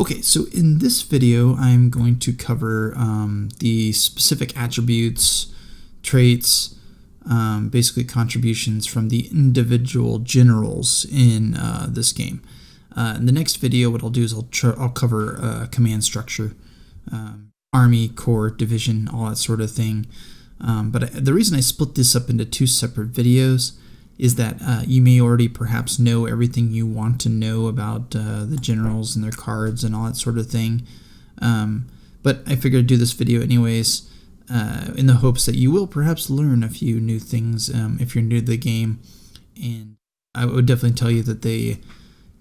Okay, so in this video, I'm going to cover the specific attributes, traits, basically contributions from the individual generals in this game. In the next video, what I'll do is I'll cover command structure, army, corps, division, all that sort of thing. But the reason I split this up into two separate videos is that you may already perhaps know everything you want to know about the generals and their cards and all that sort of thing. But I figured I'd do this video anyways in the hopes that you will perhaps learn a few new things if you're new to the game. And I would definitely tell you that the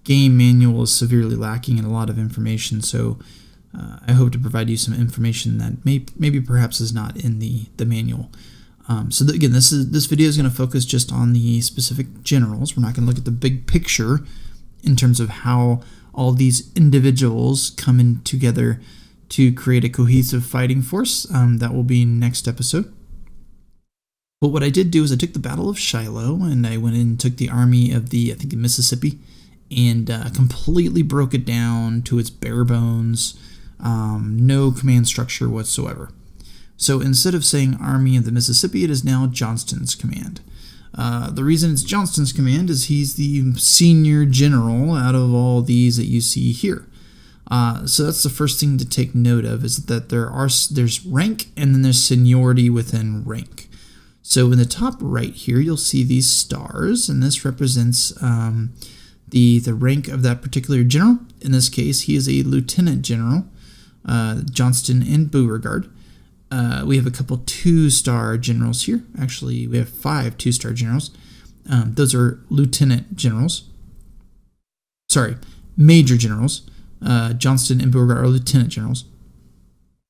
game manual is severely lacking in a lot of information, so I hope to provide you some information that maybe perhaps is not in the manual. Again, this video is going to focus just on the specific generals. We're not going to look at the big picture in terms of how all these individuals come in together to create a cohesive fighting force. That will be next episode. But what I did do is I took the Battle of Shiloh and I went in and took the army of the Mississippi and completely broke it down to its bare bones, no command structure whatsoever. So instead of saying Army of the Mississippi, it is now Johnstons Command. The reason it's Johnstons Command is he's the senior general out of all these that you see here. So that's the first thing to take note of, is that there's rank and then there's seniority within rank. So in the top right here, you'll see these stars, and this represents the rank of that particular general. In this case, he is a lieutenant general, Johnston and Beauregard. We have a couple 2-star generals here. Actually, we have 5 2-star generals. Those are lieutenant generals. Sorry, major generals. Johnston and Beauregard are lieutenant generals.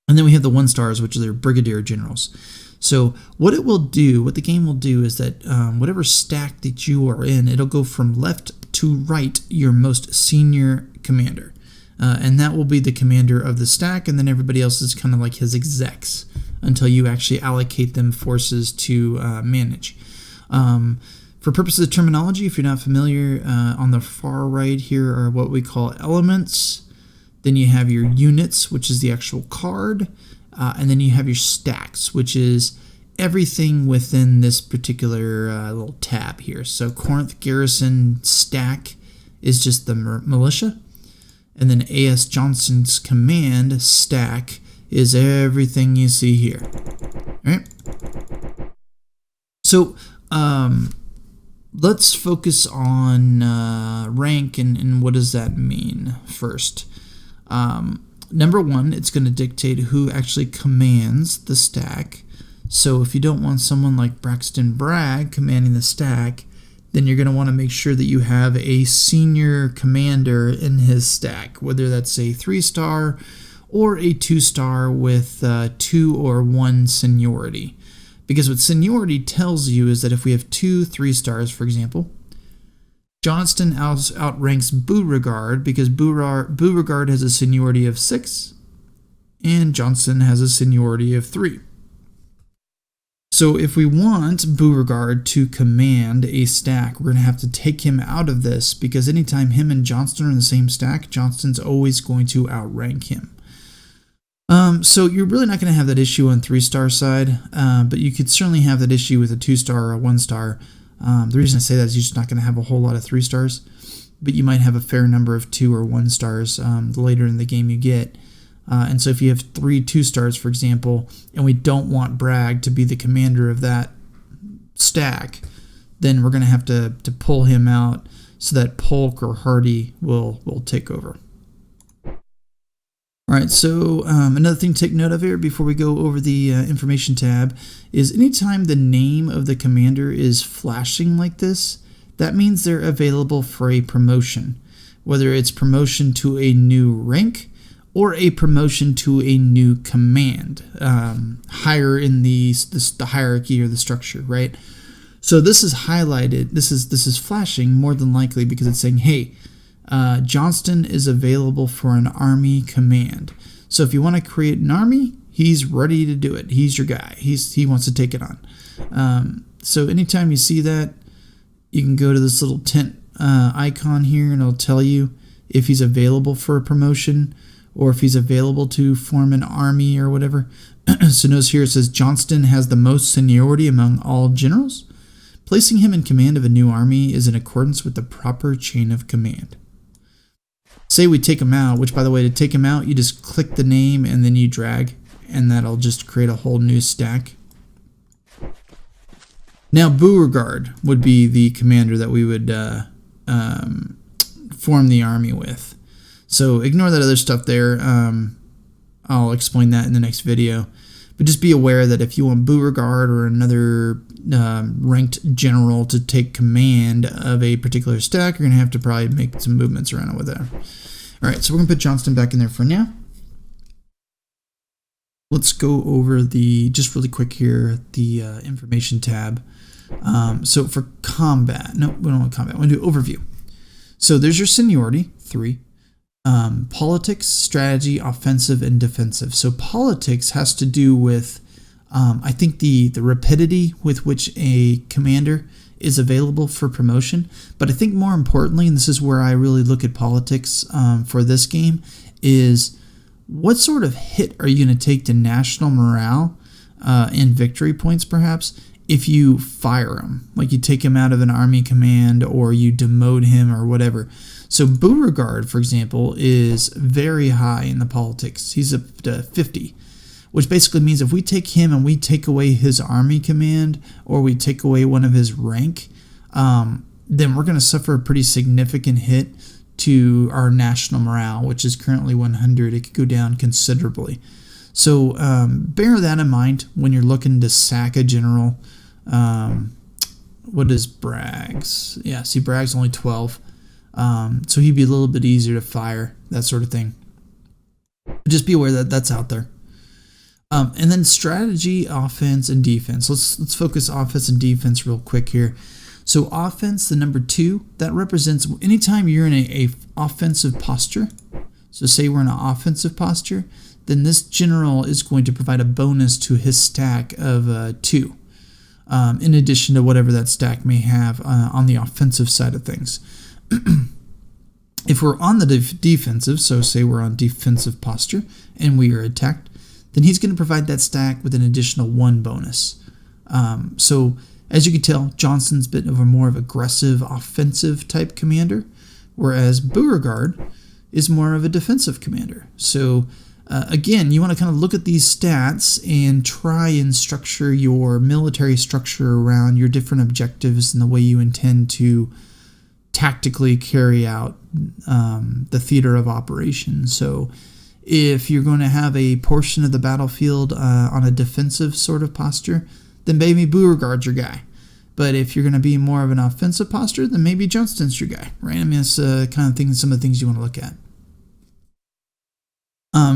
And then we have the 1-stars, which are their brigadier generals. So what the game will do is that whatever stack that you are in, it'll go from left to right, your most senior commander. And that will be the commander of the stack, and then everybody else is kind of like his execs until you actually allocate them forces to manage. For purposes of terminology, if you're not familiar, on the far right here are what we call elements. Then you have your units, which is the actual card, and then you have your stacks, which is everything within this particular little tab here. So Corinth Garrison stack is just the militia. And then A.S. Johnston's Command stack is everything you see here. All right. So let's focus on rank and what does that mean first. Number one, it's going to dictate who actually commands the stack. So if you don't want someone like Braxton Bragg commanding the stack, then you're going to want to make sure that you have a senior commander in his stack, whether that's a 3-star or a 2-star with 2 or 1 seniority. Because what seniority tells you is that if we have 2 3-stars, for example, Johnston outranks Beauregard because Beauregard has a seniority of 6 and Johnston has a seniority of 3. So if we want Beauregard to command a stack, we're going to have to take him out of this, because anytime him and Johnston are in the same stack, Johnston's always going to outrank him. So you're really not going to have that issue on 3-star side, but you could certainly have that issue with a 2-star or a 1-star. The reason I say that is you're just not going to have a whole lot of 3-stars, but you might have a fair number of 2 or 1-stars the later in the game you get. And so if you have 3 2-stars, for example, and we don't want Bragg to be the commander of that stack, then we're going to have to pull him out so that Polk or Hardy will take over. All right, so another thing to take note of here before we go over the information tab is anytime the name of the commander is flashing like this, that means they're available for a promotion, whether it's promotion to a new rank or a promotion to a new command, higher in the hierarchy or the structure, right? So this is highlighted, this is flashing more than likely because it's saying, hey, Johnston is available for an army command. So if you want to create an army, he's ready to do it. He's your guy. He wants to take it on. So anytime you see that, you can go to this little tent icon here and it'll tell you if he's available for a promotion or if he's available to form an army or whatever. So notice here it says Johnston has the most seniority among all generals. Placing him in command of a new army is in accordance with the proper chain of command. Say we take him out, which by the way, to take him out, you just click the name and then you drag, and that'll just create a whole new stack. Now Beauregard would be the commander that we would form the army with. So ignore that other stuff there. I'll explain that in the next video. But just be aware that if you want Beauregard or another ranked general to take command of a particular stack, you're going to have to probably make some movements around it with that. All right, so we're going to put Johnston back in there for now. Let's go over just really quick here, the information tab. So for combat, no, we don't want combat. We want to do overview. So there's your seniority, 3. Politics, strategy, offensive, and defensive. So politics has to do with, I think, the rapidity with which a commander is available for promotion. But I think more importantly, and this is where I really look at politics for this game, is what sort of hit are you going to take to national morale and victory points, perhaps, if you fire him, like you take him out of an army command or you demote him or whatever. So Beauregard, for example, is very high in the politics. He's up to 50, which basically means if we take him and we take away his army command or we take away one of his rank, then we're going to suffer a pretty significant hit to our national morale, which is currently 100. It could go down considerably. So bear that in mind when you're looking to sack a general. What is Bragg's? Yeah, see, Bragg's only 12. So he'd be a little bit easier to fire, that sort of thing. Just be aware that that's out there. And then strategy, offense, and defense. Let's focus offense and defense real quick here. So offense, the number 2, that represents anytime you're in a offensive posture. So say we're in an offensive posture, then this general is going to provide a bonus to his stack of 2, in addition to whatever that stack may have on the offensive side of things. If we're on the defensive, so say we're on defensive posture and we are attacked, then he's going to provide that stack with an additional 1 bonus. So as you can tell, Johnston's a bit of a more of aggressive offensive type commander, whereas Beauregard is more of a defensive commander. So again, you want to kind of look at these stats and try and structure your military structure around your different objectives and the way you intend to tactically carry out the theater of operations. So if you're going to have a portion of the battlefield on a defensive sort of posture, then maybe Beauregard's your guy. But if you're going to be more of an offensive posture, then maybe Johnston's your guy, right? I mean, that's kind of some of the things you want to look at.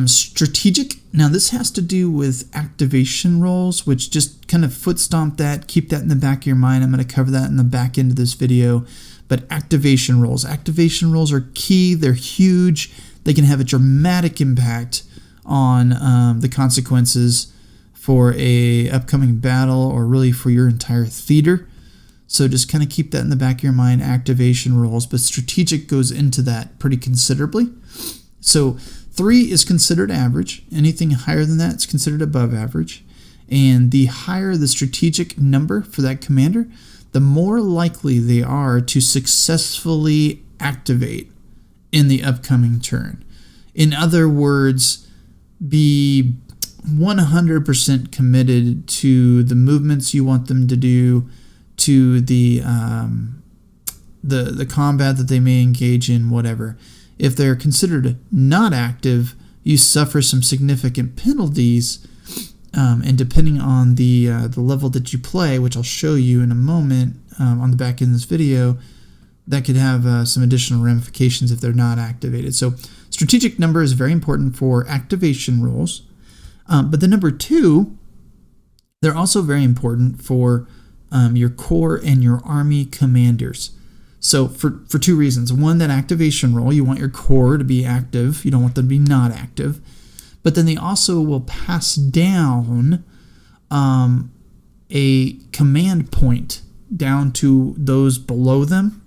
Strategic. Now this has to do with activation roles, which just kind of foot stomp that, keep that in the back of your mind. I'm going to cover that in the back end of this video. But activation roles are key. They're huge. They can have a dramatic impact on the consequences for a upcoming battle or really for your entire theater. So just kind of keep that in the back of your mind, activation roles. But strategic goes into that pretty considerably. So 3 is considered average. Anything higher than that is considered above average. And the higher the strategic number for that commander, the more likely they are to successfully activate in the upcoming turn. In other words, be 100% committed to the movements you want them to do, to the combat that they may engage in, whatever. If they're considered not active, you suffer some significant penalties, and depending on the level that you play, which I'll show you in a moment on the back end of this video, that could have some additional ramifications if they're not activated. So strategic number is very important for activation roles, but the number 2, they're also very important for your corps and your army commanders. So for 2 reasons. One, that activation role, you want your corps to be active. You don't want them to be not active. But then they also will pass down a command point down to those below them.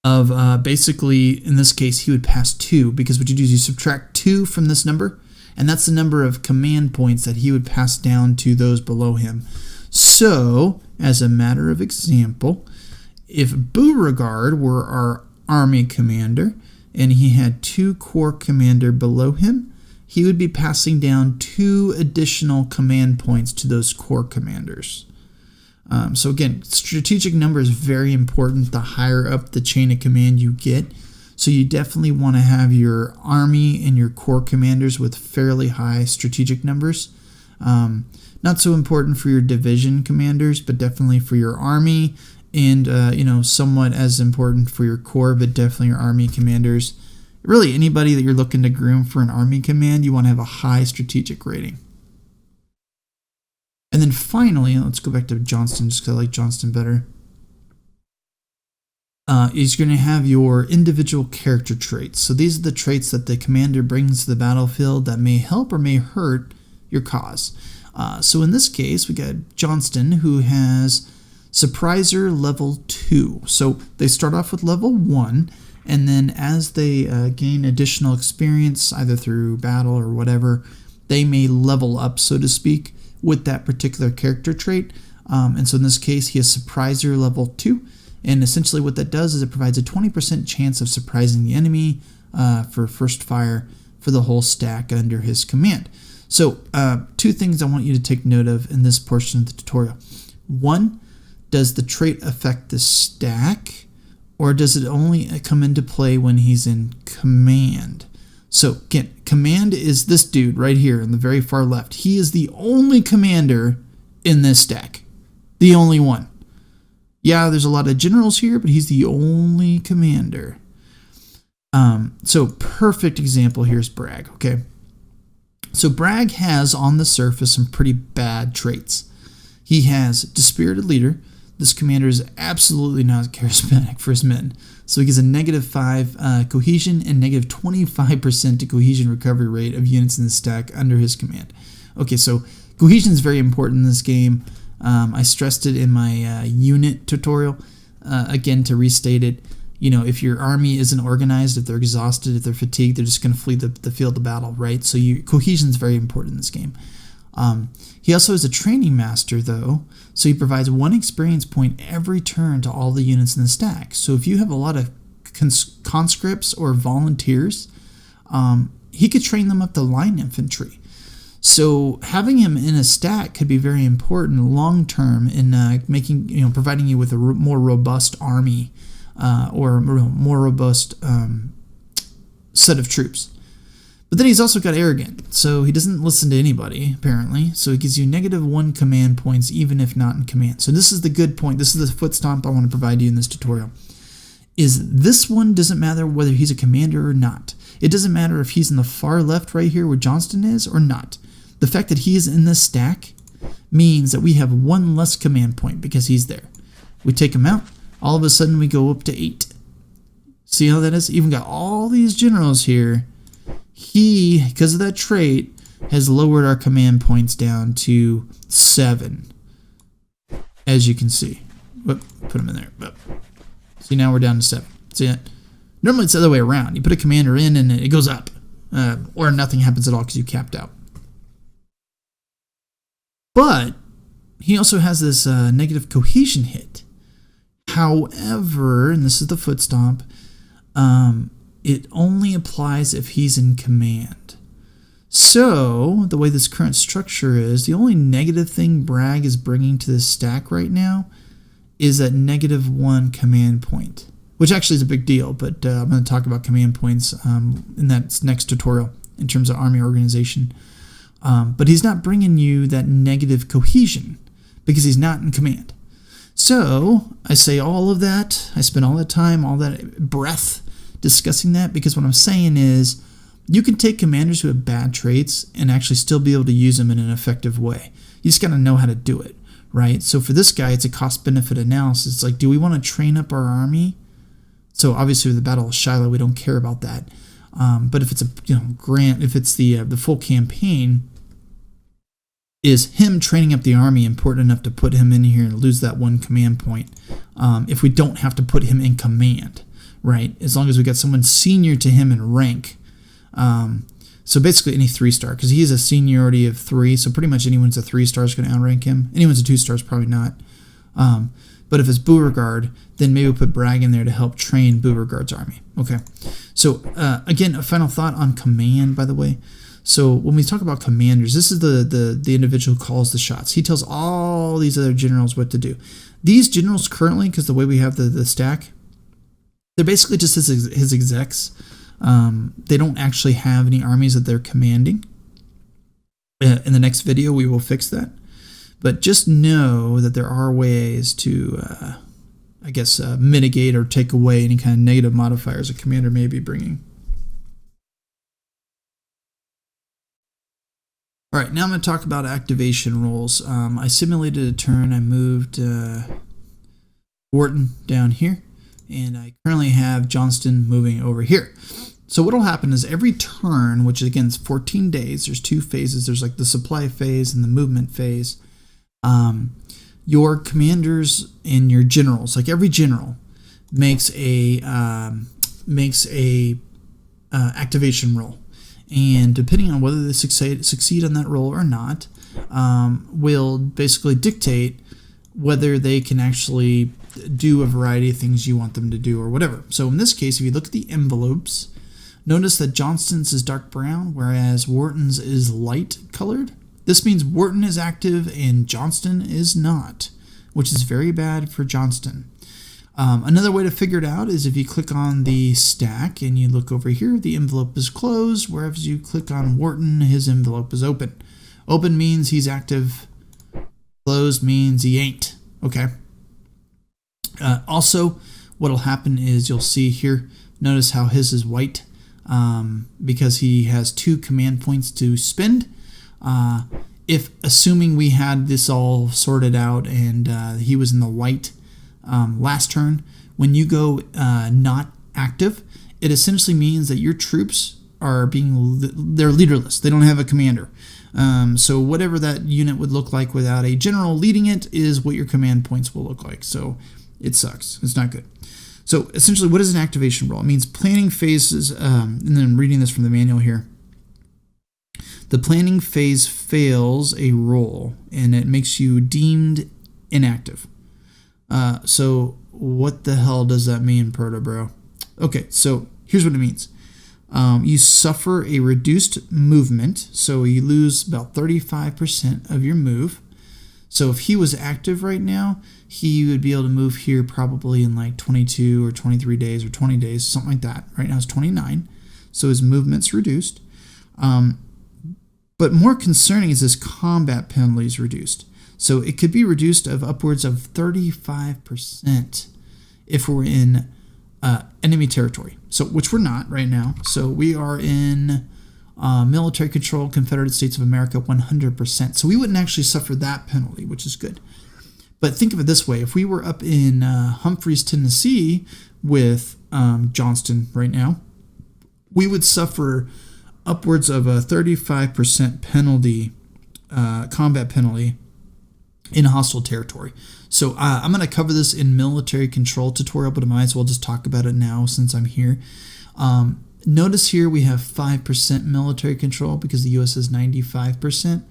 of basically, in this case, he would pass 2, because what you do is you subtract 2 from this number, and that's the number of command points that he would pass down to those below him. So, as a matter of example, if Beauregard were our army commander and he had 2 corps commander below him, he would be passing down 2 additional command points to those corps commanders. So again, strategic number is very important the higher up the chain of command you get. So you definitely want to have your army and your corps commanders with fairly high strategic numbers. Not so important for your division commanders, but definitely for your army, and somewhat as important for your corps, but definitely your army commanders. Really, anybody that you're looking to groom for an army command, you want to have a high strategic rating. And then finally, let's go back to Johnston, just because I like Johnston better. Is going to have your individual character traits. So these are the traits that the commander brings to the battlefield that may help or may hurt your cause. So in this case, we got Johnston, who has Surpriser level 2. So they start off with level 1, and then as they gain additional experience, either through battle or whatever, they may level up, so to speak, with that particular character trait. And so in this case, he has Surpriser level 2. And essentially what that does is it provides a 20% chance of surprising the enemy for first fire for the whole stack under his command. So 2 things I want you to take note of in this portion of the tutorial. 1, does the trait affect the stack, or does it only come into play when he's in command? So again, command is this dude right here in the very far left. He is the only commander in this stack. The only one. Yeah, there's a lot of generals here, but he's the only commander. So perfect example here is Bragg, okay? So Bragg has on the surface some pretty bad traits. He has Dispirited Leader. This commander is absolutely not charismatic for his men. So he gets a -5 cohesion and -25% to cohesion recovery rate of units in the stack under his command. Okay, so cohesion is very important in this game. I stressed it in my unit tutorial. Again, to restate it, if your army isn't organized, if they're exhausted, if they're fatigued, they're just going to flee the field of battle, right? So cohesion is very important in this game. He also is a training master, though, so he provides 1 experience point every turn to all the units in the stack. So if you have a lot of conscripts or volunteers, he could train them up to line infantry. So having him in a stack could be very important long term in providing you with a more robust army or more robust set of troops. But then he's also got arrogant, so he doesn't listen to anybody, apparently. So he gives you -1 command points, even if not in command. So this is the good point. This is the foot stomp I want to provide you in this tutorial. Is this one doesn't matter whether he's a commander or not. It doesn't matter if he's in the far left right here where Johnston is or not. The fact that he is in this stack means that we have 1 less command point because he's there. We take him out, all of a sudden we go up to 8. See how that is? Even got all these generals here. He, because of that trait, has lowered our command points down to 7, as you can see. Whoop, put him in there. Whoop. See, now we're down to 7. See that? Normally it's the other way around. You put a commander in and it goes up, or nothing happens at all because you capped out. But he also has this negative cohesion hit. However, and this is the foot stomp, it only applies if he's in command. So, the way this current structure is, the only negative thing Bragg is bringing to this stack right now is that -1 command point, which actually is a big deal, but I'm going to talk about command points in that next tutorial in terms of army organization. But he's not bringing you that negative cohesion because he's not in command. So, I say all of that, I spend all that time, all that breath discussing that because what I'm saying is you can take commanders who have bad traits and actually still be able to use them in an effective way. You just got to know how to do it, right? So for this guy, it's a cost-benefit analysis. It's like, do we want to train up our army? So obviously with the Battle of Shiloh, we don't care about that. But if it's if it's the full campaign, is him training up the army important enough to put him in here and lose that 1 command point if we don't have to put him in command, right? As long as we got someone senior to him in rank. So basically any 3-star, because he has a seniority of 3, so pretty much anyone's a 3-star is going to outrank him. Anyone's a 2-star is probably not. But if it's Beauregard, then maybe we'll put Bragg in there to help train Beauregard's army. Okay. So again, a final thought on command, by the way. So when we talk about commanders, this is the individual who calls the shots. He tells all these other generals what to do. These generals currently, because the way we have the stack, they're basically just his execs. They don't actually have any armies that they're commanding. In the next video, we will fix that. But just know that there are ways to, mitigate or take away any kind of negative modifiers a commander may be bringing. All right, now I'm going to talk about activation rules. I simulated a turn. I moved Wharton down here, and I currently have Johnston moving over here. So what will happen is every turn, which again is 14 days, there's 2 phases. There's like the supply phase and the movement phase. Your commanders and your generals, like every general, makes a activation roll. And depending on whether they succeed on that roll or not, will basically dictate whether they can actually do a variety of things you want them to do or whatever. So in this case, if you look at the envelopes, notice that Johnston's is dark brown, whereas Wharton's is light colored. This means Wharton is active and Johnston is not, which is very bad for Johnston. Another way to figure it out is if you click on the stack and you look over here, the envelope is closed, whereas you click on Wharton, his envelope is open. Open means he's active, closed means he ain't. Okay. Also, what will happen is you'll see here, notice how his is white because he has 2 command points to spend. If assuming we had this all sorted out and he was in the white last turn, when you go not active, it essentially means that your troops are they're leaderless. They don't have a commander. So whatever that unit would look like without a general leading it is what your command points will look like. So it sucks. It's not good. So essentially, what is an activation roll? It means planning phases, and then I'm reading this from the manual here. The planning phase fails a roll, and it makes you deemed inactive. So what the hell does that mean, Proto-Bro? Okay, so here's what it means. You suffer a reduced movement, so you lose about 35% of your move. So if he was active right now, he would be able to move here probably in like 22 or 23 days or 20 days, something like that. Right now it's 29, so his movement's reduced. But more concerning is his combat penalty is reduced. So it could be reduced of upwards of 35% if we're in enemy territory. So which we're not right now. So we are in military control, Confederate States of America, 100%. So we wouldn't actually suffer that penalty, which is good. But think of it this way. If we were up in Humphreys, Tennessee with Johnston right now, we would suffer upwards of a 35% penalty, combat penalty in hostile territory. So I'm going to cover this in military control tutorial, but I might as well just talk about it now since I'm here. Notice here we have 5% military control because the U.S. is 95%.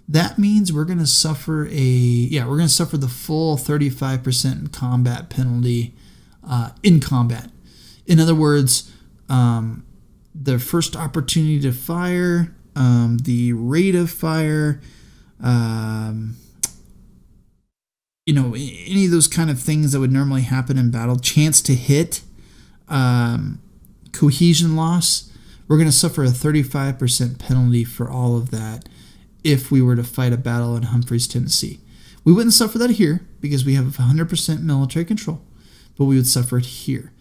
That means we're going to suffer the full 35% combat penalty in combat. In other words, the first opportunity to fire, the rate of fire, any of those kind of things that would normally happen in battle, chance to hit, cohesion loss, we're going to suffer a 35% penalty for all of that if we were to fight a battle in Humphreys, Tennessee. We wouldn't suffer that here because we have 100% military control, but we would suffer it here.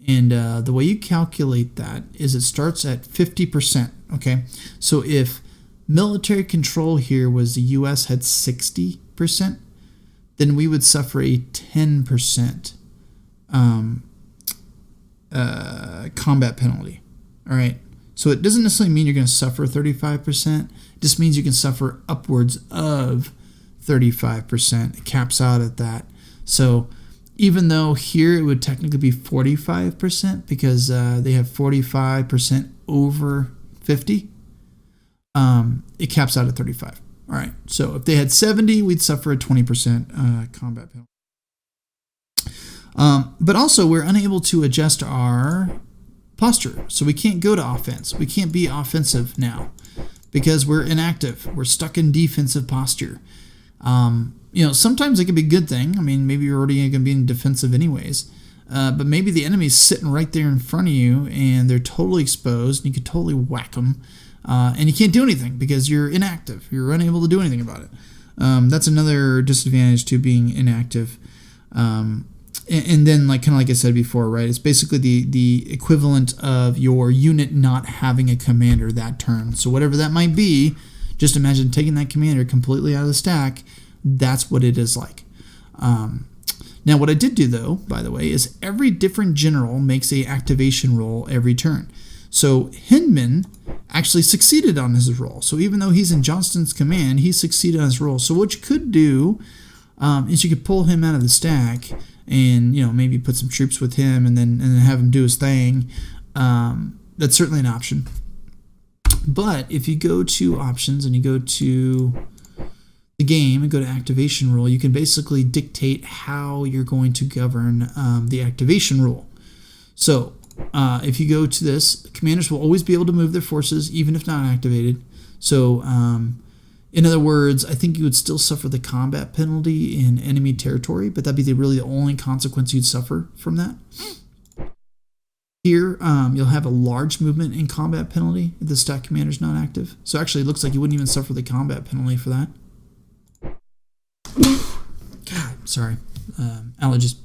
And the way you calculate that is it starts at 50%, okay? So if military control here was the U.S. had 60%, then we would suffer a 10% combat penalty, all right? So it doesn't necessarily mean you're going to suffer 35%. It just means you can suffer upwards of 35%. It caps out at that. So even though here it would technically be 45% because they have 45% over 50, it caps out at 35. All right, so if they had 70, we'd suffer a 20% combat penalty. But also, we're unable to adjust our posture, so we can't go to offense. We can't be offensive now because we're inactive. We're stuck in defensive posture. Sometimes it can be a good thing. I mean, maybe you're already going to be in defensive anyways, but maybe the enemy's sitting right there in front of you and they're totally exposed and you could totally whack them, and you can't do anything because you're inactive. You're unable to do anything about it. That's another disadvantage to being inactive. And then, kind of like I said before, right? It's basically the equivalent of your unit not having a commander that turn. So whatever that might be, just imagine taking that commander completely out of the stack. That's what it is like. Now, what I did do, though, by the way, is every different general makes a activation roll every turn. So Hindman actually succeeded on his roll. So even though he's in Johnstons Command, he succeeded on his roll. So what you could do is you could pull him out of the stack and maybe put some troops with him and then have him do his thing. That's certainly an option. But if you go to options and you go to the game and go to activation rule, you can basically dictate how you're going to govern the activation rule. So if you go to this, commanders will always be able to move their forces even if not activated. So in other words, I think you would still suffer the combat penalty in enemy territory, but that'd be really the only consequence you'd suffer from that. Here, you'll have a large movement in combat penalty if the stack commander is not active. So actually, it looks like you wouldn't even suffer the combat penalty for that. God, sorry, allergies.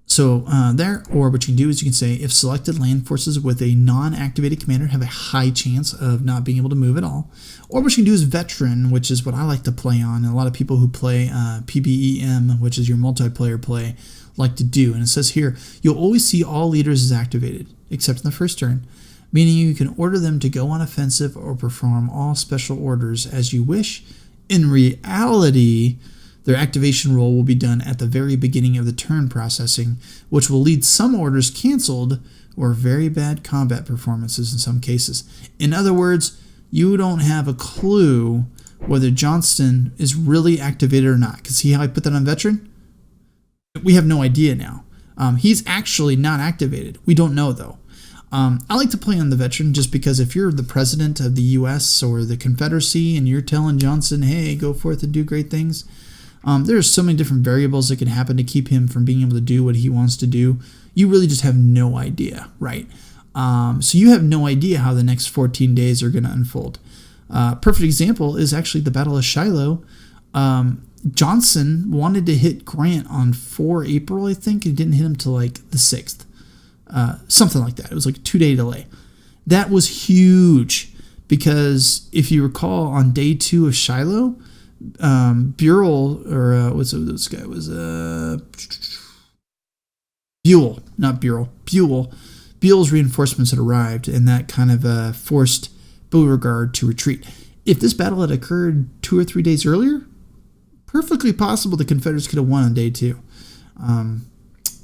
So there, or what you can do is you can say if selected land forces with a non-activated commander have a high chance of not being able to move at all. Or what you can do is veteran, which is what I like to play on, and a lot of people who play PBEM, which is your multiplayer play, like to do. And it says here, you'll always see all leaders as activated, except in the first turn, meaning you can order them to go on offensive or perform all special orders as you wish. In reality, their activation roll will be done at the very beginning of the turn processing, which will lead some orders canceled or very bad combat performances in some cases. In other words, you don't have a clue whether Johnston is really activated or not. Because see how I put that on veteran? We have no idea now. He's actually not activated. We don't know, though. I like to play on the veteran just because if you're the president of the U.S. or the Confederacy and you're telling Johnston, hey, go forth and do great things, there's so many different variables that can happen to keep him from being able to do what he wants to do. You really just have no idea, right? So you have no idea how the next 14 days are going to unfold. Perfect example is actually the Battle of Shiloh. Johnson wanted to hit Grant on 4 April, I think. It didn't hit him till like the 6th. Something like that. It was like a 2-day delay. That was huge because if you recall on day 2 of Shiloh, Buell, or what's this guy was Buell, not Buell. Buell's reinforcements had arrived, and that kind of forced Beauregard to retreat. If this battle had occurred 2 or 3 days earlier, perfectly possible the Confederates could have won on day 2.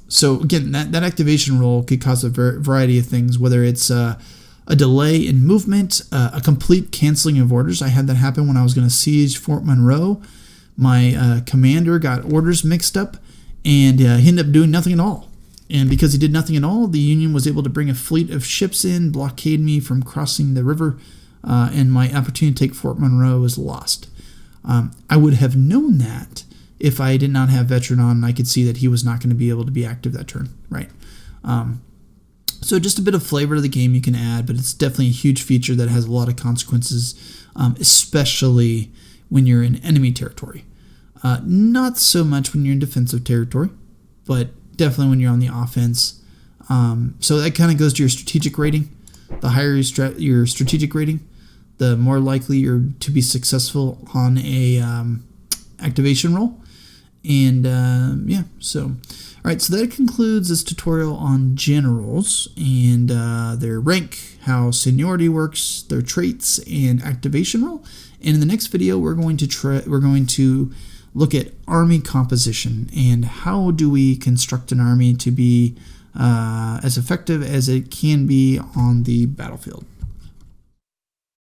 So again, that activation roll could cause a variety of things, whether it's a delay in movement, a complete canceling of orders. I had that happen when I was going to siege Fort Monroe. My commander got orders mixed up, and he ended up doing nothing at all. And because he did nothing at all, the Union was able to bring a fleet of ships in, blockade me from crossing the river, and my opportunity to take Fort Monroe was lost. I would have known that if I did not have veteran on and I could see that he was not going to be able to be active that turn, right? So just a bit of flavor to the game you can add, but it's definitely a huge feature that has a lot of consequences, especially when you're in enemy territory. Not so much when you're in defensive territory, but definitely when you're on the offense. So that kind of goes to your strategic rating. The higher your strategic rating, the more likely you're to be successful on a activation roll. And yeah, so all right, so that concludes this tutorial on generals and their rank, how seniority works, their traits, and activation roll. And in the next video, we're going to look at army composition and how do we construct an army to be as effective as it can be on the battlefield.